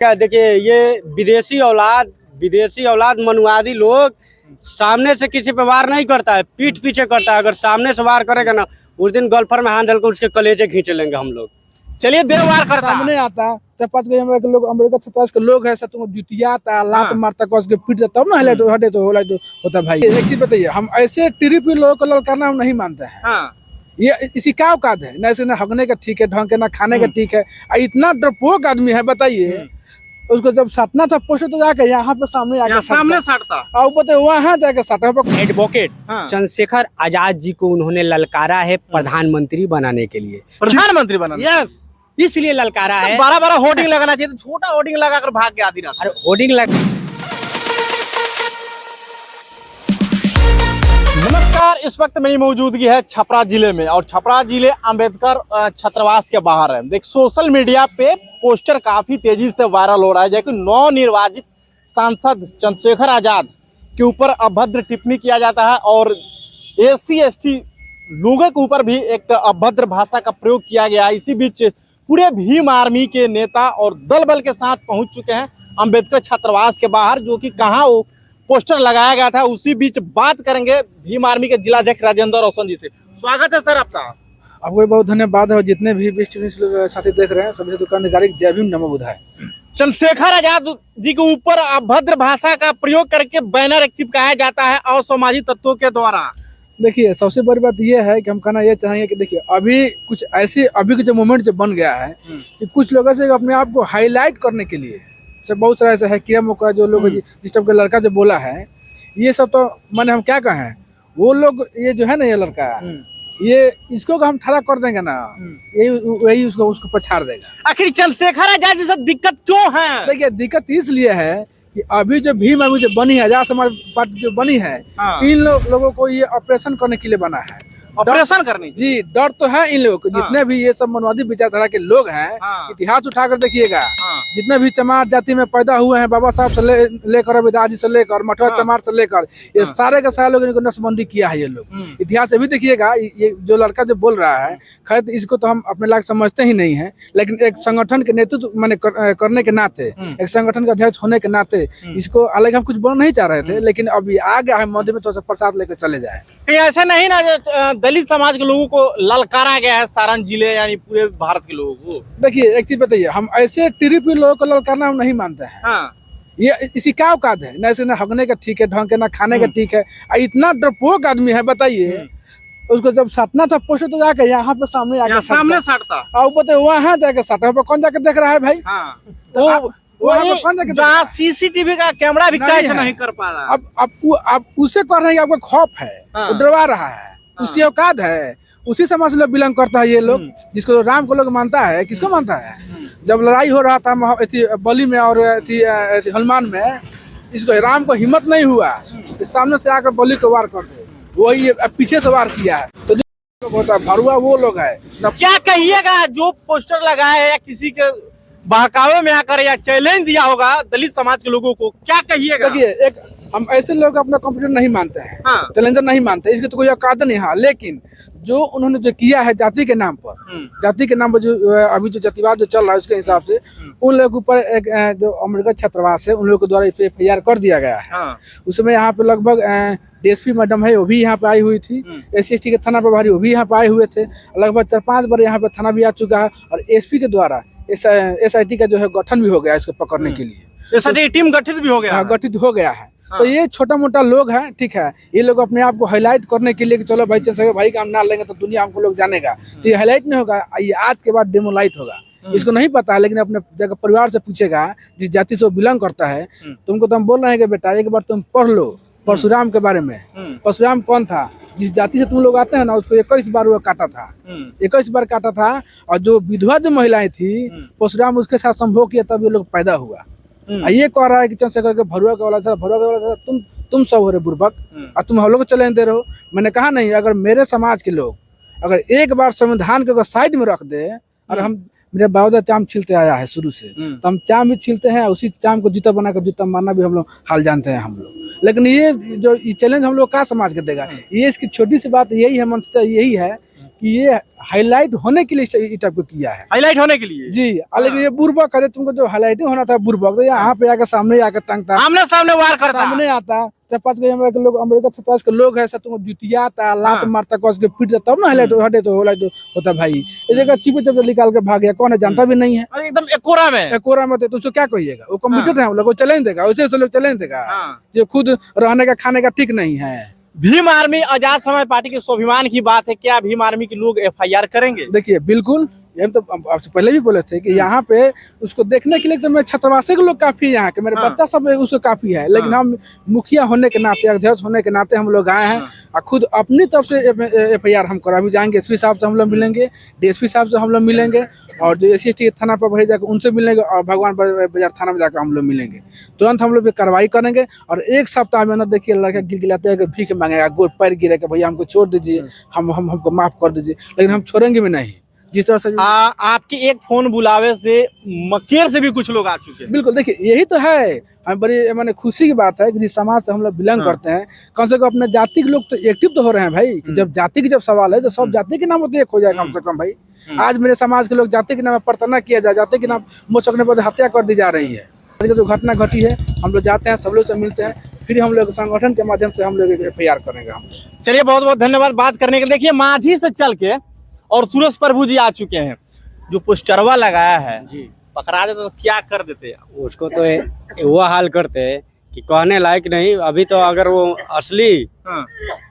क्या देखिए, ये विदेशी औलाद मनुवादी लोग सामने से किसी पे वार नहीं करता है, पीठ पीछे करता है। अगर सामने से वार करेगा ना, उस दिन गोल्फर में हाथ डालकर उसके कलेजे खींच लेंगे हम लोग। चलिए देव वार करता सामने आता चार पांच के लोग अमेरिका के पास के लोग है सब तुम जुतिया आता लात मारता कस के पीट तब ना हटे तो होला तो होता भाई। एक चीज बताइए, हम ऐसे ट्रिप लोगों को ललकारना हम नहीं मानते हैं। हाँ। ये इसी का औकात है, ना इसे ना हगने का ठीक है ढंग के, ना खाने का ठीक है। इतना डरपोक आदमी है, बताइए उसको जब साटना था पोस्टर तो जाके यहाँ पे सामने आके सामने साटता और बताइए वहाँ जाके साटा। एडवोकेट चंद्रशेखर आजाद जी को उन्होंने ललकारा है प्रधानमंत्री बनाने के लिए। प्रधानमंत्री बनाना, यस, इसलिए ललकारा है। बड़ा बड़ा होर्डिंग लगाना चाहिए, तो छोटा होर्डिंग लगाकर भाग गया आधी रात। अरे होर्डिंग लग। नमस्कार, इस वक्त मेरी मौजूदगी है छपरा जिले में, और छपरा जिले अंबेडकर छात्रावास के बाहर है। देख, सोशल मीडिया पे पोस्टर काफी तेजी से वायरल हो रहा है, जबकि नवनिर्वाचित सांसद चंद्रशेखर आजाद के ऊपर अभद्र टिप्पणी किया जाता है, और SC/ST लोगों के ऊपर भी एक अभद्र भाषा का प्रयोग किया गया है। इसी बीच पूरे भीम आर्मी के नेता और दल बल के साथ पहुंच चुके हैं अंबेडकर छात्रावास के बाहर, जो कि कहाँ वो पोस्टर लगाया गया था। उसी बीच बात करेंगे भीम आर्मी के जिलाध्यक्ष राजेंद्र रोशन जी से। स्वागत है सर आपका। आपको बहुत धन्यवाद है। जितने भी साथी देख रहे हैं सभी दुकानदारी जय भीम नमो बुधाय। चंद्रशेखर आजाद जी के ऊपर अभद्र भाषा का प्रयोग करके बैनर चिपकाया जाता है असामाजिक तत्वों के द्वारा। देखिए, सबसे बड़ी बात यह है कि हम कहना ये चाहेंगे कि देखिए, अभी कुछ ऐसे अभी के जो मोमेंट जो बन गया है कि कुछ लोगों से अपने आप को हाईलाइट करने के लिए से बहुत सारा ऐसा है किया मौका जो लोग जिस टाइप का लड़का जो बोला है, ये सब तो माने हम क्या कहें, वो लोग ये जो है ना, ये लड़का ये इसको हम ठड़ा कर देंगे ना, यही उसको पछाड़ देगा। आखिर चंद्रशेखर आजाद जी से दिक्कत क्यों है? देखिए, दिक्कत इसलिए है कि अभी जो भीम आर्मी जो बनी है, आजाद समाज पार्टी जो बनी है, इन लोगों को ये ऑपरेशन करने के लिए बना है। ऑपरेशन करने जी, डर तो है इन लोगों को। जितने भी ये सब मनवादी विचारधारा के लोग हैं, इतिहास उठाकर देखिएगा, जितने भी चमार जाति में पैदा हुए हैं, बाबा साहब से लेकर रविदास जी से लेकर मठवा चमार से लेकर ये सारे के सारे लोग इनको नसबंदी किया है। ये लोग इतिहास अभी देखिएगा। ये जो लड़का जो बोल रहा है, खैर इसको तो हम अपने लायक समझते ही नहीं है, लेकिन एक संगठन के नेतृत्व मैंने करने के नाते, एक संगठन का अध्यक्ष होने के नाते इसको अलग हम कुछ बोलना नहीं चाह रहे थे, लेकिन अभी आ गया है मंदिर में, तो प्रसाद लेकर चले जाए। ऐसा नहीं ना, दलित समाज के लोगों को ललकारा गया है सारण जिले यानी पूरे भारत के लोगों को। देखिए, एक चीज बताइए, हम ऐसे ट्रिप लोगों को ललकारना हम नहीं मानते हैं। हाँ। ये इसी का औकात है, ना इसे ना हगने का ठीक है ढंग के, ना खाने का ठीक है। इतना डरपोक आदमी है, बताइए उसको जब साटना था पोस्टर तो जाके यहाँ पे सामने आके सामने साटता और बताइए वहाँ जाके साटा। कौन जाके देख रहा है भाई? जहाँ CCTV का कैमरा भी कैच नहीं कर पा रहा। अब उसे कर रहे हैं, आपको खौफ है, डरवा रहा है, उसकी औकात है। उसी समाज से लोग बिलोंग करता है ये लोग, जिसको राम को लोग मानता है। किसको मानता है? जब लड़ाई हो रहा था बलि में और हनुमान में, इसको राम को हिम्मत नहीं हुआ सामने से आकर बलि को वार कर दे, वही पीछे से वार किया है। तो जो होता है भरुआ वो लोग है। क्या कहिएगा जो पोस्टर लगाए या किसी के बहकावे में आकर या चैलेंज दिया होगा दलित समाज के लोगों को, क्या कहिएगा? देखिए, एक हम ऐसे लोग अपना कंप्यूटर नहीं मानते हैं, चैलेंजर नहीं मानते, इसकी तो कोई औकात नहीं है। लेकिन जो उन्होंने जो किया है जाति के नाम पर, जाति के नाम पर जो अभी जो जातिवाद जो चल रहा है, उसके हिसाब से उन लोगों के ऊपर एक जो अमेरिका छात्रावास है, उन लोगों के द्वारा FIR कर दिया गया है। उसमें यहाँ पे लगभग DSP मैडम है, वो भी यहाँ पे आई हुई थी। SC/ST के थाना प्रभारी वो भी यहाँ पे आए हुए थे। लगभग 4-5 बार यहाँ पे थाना भी आ चुका है, और SP के द्वारा SIT का जो है गठन भी हो गया इसको पकड़ने के लिए। SIT टीम गठित भी हो गया, गठित हो गया है। तो ये छोटा मोटा लोग हैं, ठीक है, ये लोग अपने आप को हाईलाइट करने के लिए कि चलो भाई चंद्रशेखर भाई का हम नाम लेंगे तो दुनिया हमको लोग जानेगा, तो ये हाईलाइट नहीं होगा, ये आज के बाद डेमोलाइट होगा। इसको नहीं पता है, लेकिन अपने जगह परिवार से पूछेगा जिस जाति से वो बिलोंग करता है, तुमको तो हम बोल रहे हैं कि बेटा एक बार तुम पढ़ लो परशुराम के बारे में। परशुराम कौन था? जिस जाति से तुम लोग आते हैं ना, उसको 21 बार वो काटा था, 21 बार काटा था। और जो विधवा जो महिलाएं थी, परशुराम उसके साथ संभोग किया, तब ये लोग पैदा हुआ। ये कह रहा है कि चंद्रशेखर के भरुआ का वाला तुम सब हो रहे बुर्बक, और तुम हम लोग को चैलेंज दे रहे हो। मैंने कहा नहीं, अगर मेरे समाज के लोग अगर एक बार संविधान को साइड में रख दे, और हम मेरे बाबा चाम छीलते आया है शुरू से, तो हम चाम भी छीलते हैं, उसी चाम को जूता बनाकर जूता मारना भी हम लोग हाल जानते हैं हम लोग। लेकिन ये जो चैलेंज हम लोग का समाज के देगा, ये इसकी छोटी सी बात यही है, मनसता यही है कि ये हाईलाइट होने के लिए इस टाइप को किया है हाईलाइट होने के लिए जी। लेकिन ये बुर्बक करे, तुमको जो हाईलाइट होना था बुर्बक, तो यहाँ पे आकर सामने आकर टांगता, आमने सामने वार करता। सामने आता, 4-5 के लोग, अमेरिका 4-5 के लोग है, सब तुमको जुतिया आता, लात मारता, कस के पीटता, तब ना हाईलाइट हटे तो होता भाई। ये जगह चिपे चिपे निकाल के भाग गया, कौन है जानता भी नहीं है, एकदम एकोरा में तो उसको क्या कहिएगा, वो कम्प्यूटर है, हम लोग को चैलेंज देगा, वैसे लोग चैलेंज देगा जो खुद रहने का खाने का ठीक नहीं है। भीम आर्मी आजाद समाज पार्टी के स्वाभिमान की बात है, क्या भीम आर्मी के लोग FIR करेंगे? देखिए बिल्कुल, हम तो आपसे पहले भी बोले थे कि यहाँ पे उसको देखने के लिए तो मैं छात्रावासी के लोग काफी है, यहाँ के मेरे बच्चा सब उसको काफी है, लेकिन हम मुखिया होने के नाते, अध्यक्ष होने के नाते हम लोग आए हैं और खुद अपनी तरफ से FIR हम करा भी जाएंगे। SP साहब से हम लोग मिलेंगे, DSP साहब से हम लोग मिलेंगे, और जो SC थाना पर भरे जाकर उनसे मिलेंगे, और भगवान बाजार थाना में जाकर हम लोग मिलेंगे। तुरंत हम लोग कार्रवाई करेंगे, और 1 सप्ताह में ना देखिए लड़का गिलगिलाते हैं कि भीख मांगेगा, गोड़ पैर गिरे के भैया हमको छोड़ दीजिए, हमको माफ कर दीजिए, लेकिन हम छोड़ेंगे भी नहीं। जिस तरह से आपके एक फोन बुलावे से मकेर से भी कुछ लोग आ चुके हैं। बिल्कुल, देखिए यही तो है, हमें बड़ी माने खुशी की बात है कि जिस समाज से हम लोग बिलोंग करते हैं, कम से कम अपने जाति के लोग तो एक्टिव तो हो रहे हैं भाई। कि जब जाति की जब सवाल है तो सब जाति के नाम एक हो जाए कम से कम भाई। आज मेरे समाज के लोग जाति के नाम प्रार्थना किया जाए, जाति के नाम मोचकने पर हत्या कर दी जा रही है। आज की जो घटना घटी है, हम लोग जाते हैं, सब लोग से मिलते हैं, फिर हम लोग संगठन के माध्यम से हम लोग FIR करेंगे। हम चलिए, बहुत बहुत धन्यवाद बात करने के लिए। देखिए, माझी से चल के और सूरज प्रभु जी आ चुके हैं, जो पोस्टरवा लगाया है जी, पकड़ा देते तो क्या कर देते? उसको तो वो हाल करते कि कहने लायक नहीं। अभी तो अगर वो असली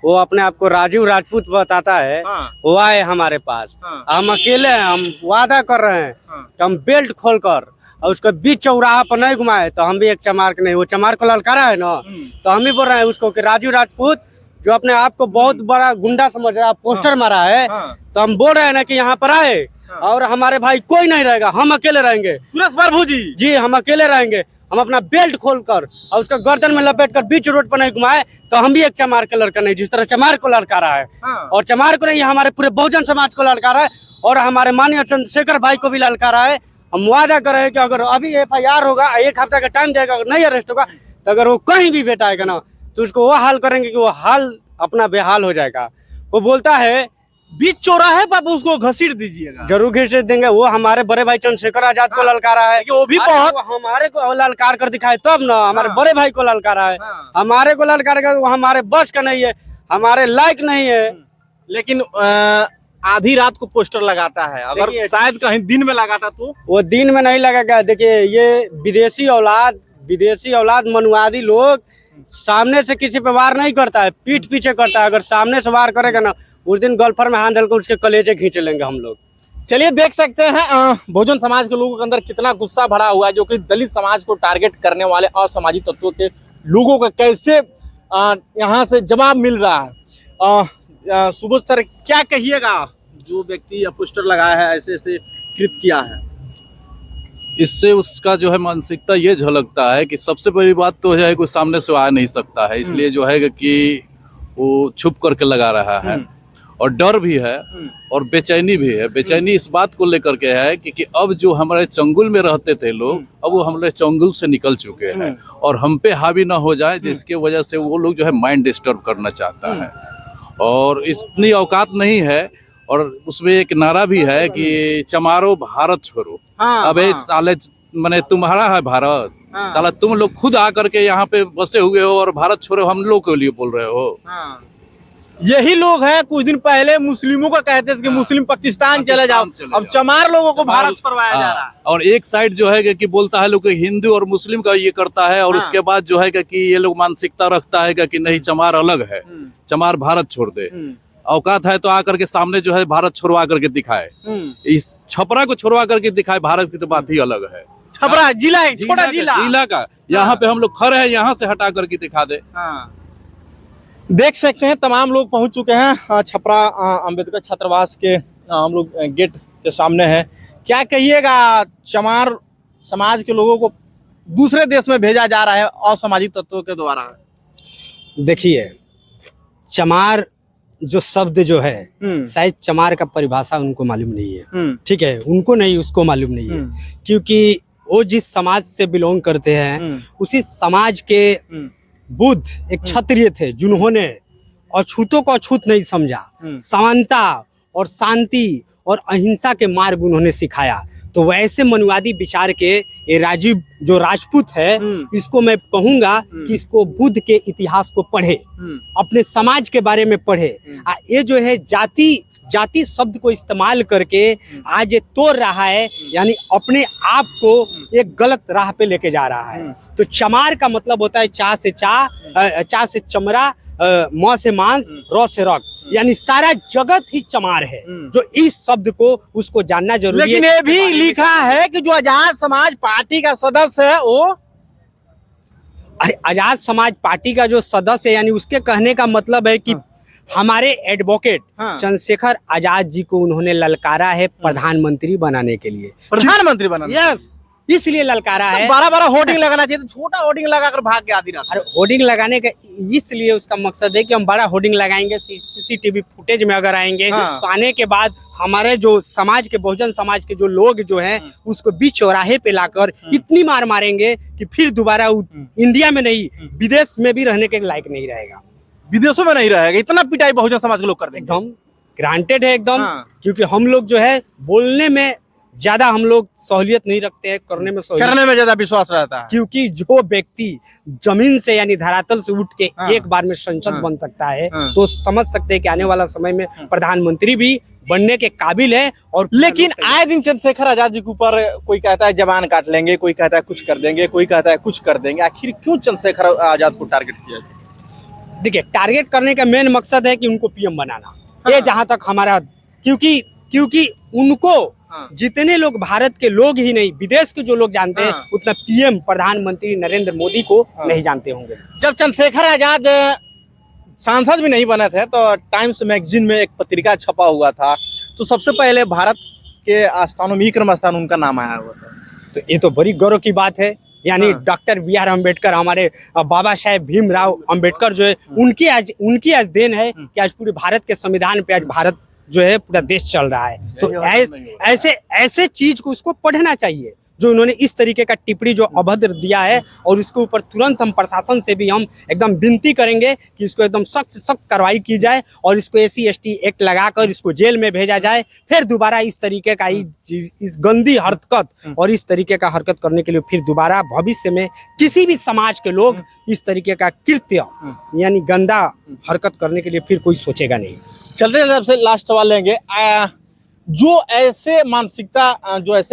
वो अपने आप को राजीव राजपूत बताता है, वो आए हमारे पास, हम अकेले हैं, हम वादा कर रहे हैं कि हम बेल्ट खोलकर और उसको बीच चौराहा पर नहीं घुमाए तो हम भी एक चमार के नहीं, वो चमार को ललकारा है ना, तो हम भी बोल रहे हैं उसको कि राजीव राजपूत जो अपने आप को बहुत बड़ा गुंडा समझ रहा है, पोस्टर मारा है, तो हम बोल रहे हैं ना कि यहाँ पर आए और हमारे भाई कोई नहीं रहेगा, हम अकेले रहेंगे। सूरज प्रभु जी हम अकेले रहेंगे, हम अपना बेल्ट खोलकर और उसका गर्दन में लपेटकर बीच रोड पर नहीं घुमाए तो हम भी एक चमार का लड़का नहीं, जिस तरह चमार को लड़का रहा है। और चमार को नहीं, हमारे पूरे बहुजन समाज को लड़का रहा है, और हमारे माननीय चंद्रशेखर भाई को भी लड़का रहा है। हम वादा कर रहे हैं कि अगर अभी FIR होगा, 1 हफ्ता का टाइम देगा, अगर नहीं अरेस्ट होगा तो अगर वो कहीं भी बेटा आएगा ना तो उसको वो हाल करेंगे कि वो हाल अपना बेहाल हो जाएगा। वो बोलता है बीच चौराहे पर उसको घसीट दीजिएगा, जरूर घसीट देंगे। वो हमारे बड़े भाई चंद्रशेखर आजाद को ललकारा है, वो भी बहुत हमारे को ललकार कर दिखाए तब ना, हमारे बड़े भाई को ललकारा है, हमारे को ललकारेगा, वो हमारे बस का नहीं है, हमारे लायक नहीं है। लेकिन आधी रात को पोस्टर लगाता है, अगर शायद कहीं दिन में लगाता तो वो दिन में नहीं लगेगा। देखिए, ये विदेशी औलाद मनुवादी लोग सामने से किसी पे वार नहीं करता है, पीठ पीछे करता है। अगर सामने से वार करेगा ना, उस दिन गोल्फर में हाथ डालकर उसके कलेजे खींच लेंगे हम लोग। चलिए, देख सकते हैं बहुजन समाज के लोगों के अंदर कितना गुस्सा भरा हुआ है, जो कि दलित समाज को टारगेट करने वाले असामाजिक तत्वों के लोगों का कैसे यहाँ से जवाब मिल रहा है। सुबोध सर, क्या कहिएगा, जो व्यक्ति पोस्टर लगाया है, ऐसे ऐसे कृत किया है, इससे उसका जो है मानसिकता ये झलकता है कि सबसे बड़ी बात तो है कोई सामने से आ नहीं सकता है, इसलिए जो है कि वो छुप करके लगा रहा है, और डर भी है और बेचैनी भी है। बेचैनी इस बात को लेकर के है कि अब जो हमारे चंगुल में रहते थे लोग, अब वो हमारे चंगुल से निकल चुके हैं और हम पे हावी ना हो जाए, जिसके वजह से वो लोग जो है माइंड डिस्टर्ब करना चाहता है, और इतनी औकात नहीं है। और उसमें एक नारा भी है कि चमारो भारत छोड़ो। अबे साले, मैंने तुम्हारा है भारत, साला तुम लोग खुद आकर के यहाँ पे बसे हुए हो और भारत छोड़ो हम लोग के लिए बोल रहे हो। यही लोग हैं कुछ दिन पहले मुस्लिमों का कहते थे कि मुस्लिम पाकिस्तान चले जाओ, अब चमार लोगों को भारत छोड़वाया जा रहा है। और एक साइड जो है कि बोलता है लोग हिंदू और मुस्लिम का ये करता है, और उसके बाद जो है कि ये लोग मानसिकता रखता है कि नहीं चमार अलग है, चमार भारत छोड़ दे। औकात है तो आकर के सामने जो है भारत छोड़वा करके दिखाए, इस छपरा को छोड़वा करके दिखाए, भारत की तो बात ही अलग है। छपरा जिला है, छोटा जिला का, यहाँ पे हम लोग खड़े हैं, यहाँ से हटा करके दिखा दे। देख सकते हैं तमाम लोग पहुंच चुके हैं छपरा अंबेडकर छात्रावास के, हम लोग गेट के सामने हैं। क्या कहिएगा, चमार समाज के लोगों को दूसरे देश में भेजा जा रहा है असामाजिक तत्वों के द्वारा? देखिए, चमार जो शब्द जो है, शायद चमार का परिभाषा उनको मालूम नहीं है, ठीक है, उनको नहीं, उसको मालूम नहीं है, क्योंकि वो जिस समाज से बिलोंग करते हैं उसी समाज के बुद्ध एक क्षत्रिय थे, जिन्होंने अछूतों को अछूत नहीं समझा, समानता और शांति और अहिंसा के मार्ग उन्होंने सिखाया। तो वैसे मनुवादी विचार के ये राजीव जो राजपूत है, इसको मैं कहूंगा कि इसको बुद्ध के इतिहास को पढ़े, अपने समाज के बारे में पढ़े। ये जो है जाति शब्द को इस्तेमाल करके आज ये तोड़ रहा है, यानी अपने आप को एक गलत राह पे लेके जा रहा है। तो चमार का मतलब होता है चा से चमड़ा, म से मांस, र से रग, यानी सारा जगत ही चमार है। जो इस शब्द को उसको जानना जरूरी है। लेकिन ये भी लिखा है कि जो आजाद समाज पार्टी का सदस्य है वो, अरे आजाद समाज पार्टी का जो सदस्य है, यानी उसके कहने का मतलब है कि हमारे एडवोकेट चंद्रशेखर आजाद जी को उन्होंने ललकारा है प्रधानमंत्री बनाने के लिए। प्रधानमंत्री बनाना, यस, इसलिए ललकारा है। बड़ा होर्डिंग लगाना चाहिए, तो छोटा होर्डिंग लगाकर भाग के आधी रात। अरे होर्डिंग लगाने का इसलिए उसका मकसद है कि हम बड़ा होर्डिंग लगाएंगे, सीसीटीवी फुटेज में अगर आएंगे तो आने के बाद हमारे जो समाज के, बहुजन समाज के जो लोग जो हैं उसको बीच चौराहे पे लाकर इतनी मार मारेंगे कि फिर दोबारा इंडिया में नहीं, विदेश में भी रहने के लायक नहीं रहेगा। विदेशों में नहीं रहेगा, इतना पिटाई बहुजन समाज के लोग कर देंगे। एकदम ग्रांटेड है एकदम। क्योंकि हम लोग जो है बोलने में ज्यादा हम लोग सहूलियत नहीं रखते हैं, करने में ज्यादा विश्वास रहता है। क्योंकि जो व्यक्ति जमीन से यानी धरातल से उठ के एक बार में संसद बन सकता है, तो समझ सकते हैं कि आने वाला समय में प्रधानमंत्री भी बनने के काबिल है। और लेकिन आए दिन चंद्रशेखर आजाद जी के ऊपर कोई कहता है जवान काट लेंगे, कोई कहता है कुछ कर देंगे, कोई कहता है कुछ कर देंगे। आखिर क्यों चंद्रशेखर आजाद को टारगेट किया जाए? देखिए, टारगेट करने का मेन मकसद है कि उनको पीएम बनाना। ये जहां तक हमारा, क्योंकि उनको जितने लोग भारत के लोग ही नहीं, विदेश के जो लोग जानते हैं, उतना पीएम प्रधानमंत्री नरेंद्र मोदी को नहीं जानते होंगे। जब चंद्रशेखर आजाद सांसद भी नहीं बने थे तो टाइम्स मैगजीन में एक पत्रिका छपा हुआ था, तो सबसे पहले भारत के स्थानों में क्रम स्थान उनका नाम आया हुआ था। तो ये तो बड़ी गौरव की बात है। यानी डॉक्टर बी.आर. अम्बेडकर, हमारे बाबा साहेब भीमराव अम्बेडकर जो है, उनकी आज देन है कि आज पूरे भारत के संविधान पे आज भारत जो है पूरा देश चल रहा है। तो ऐसे चीज को उसको पढ़ना चाहिए, जो उन्होंने इस तरीके का टिप्पणी जो अभद्र दिया है। और उसके ऊपर तुरंत हम प्रशासन से भी हम एकदम विनती करेंगे कि इसको एकदम सख्त से सख्त कार्रवाई की जाए और इसको SC/ST एक्ट लगाकर इसको जेल में भेजा जाए। फिर दोबारा इस तरीके का इस गंदी हरकत और इस तरीके का हरकत करने के लिए फिर दोबारा भविष्य में किसी भी समाज के लोग इस तरीके का कृत्य यानी गंदा हरकत करने के लिए फिर कोई सोचेगा नहीं। चलते हैं, सबसे लास्ट सवाल लेंगे। जो ऐसे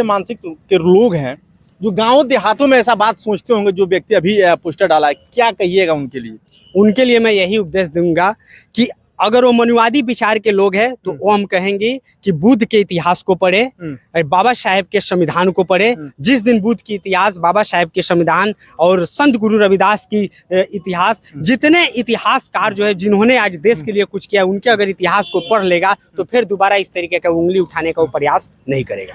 मानसिक के लोग हैं, जो गांव देहातों में ऐसा बात सोचते होंगे, जो व्यक्ति अभी पोस्टर डाला है, क्या कहिएगा उनके लिए? उनके लिए मैं यही उपदेश दूंगा कि अगर वो मनुवादी विचार के लोग हैं तो वो हम कहेंगे कि बुद्ध के इतिहास को पढ़े, बाबा साहेब के संविधान को पढ़े। जिस दिन बुद्ध की इतिहास, बाबा साहेब के संविधान और संत गुरु रविदास की इतिहास, जितने इतिहासकार जो है जिन्होंने आज देश के लिए कुछ किया, उनके अगर इतिहास को पढ़ लेगा तो फिर दोबारा इस तरीके का उंगली उठाने का वो प्रयास नहीं करेगा।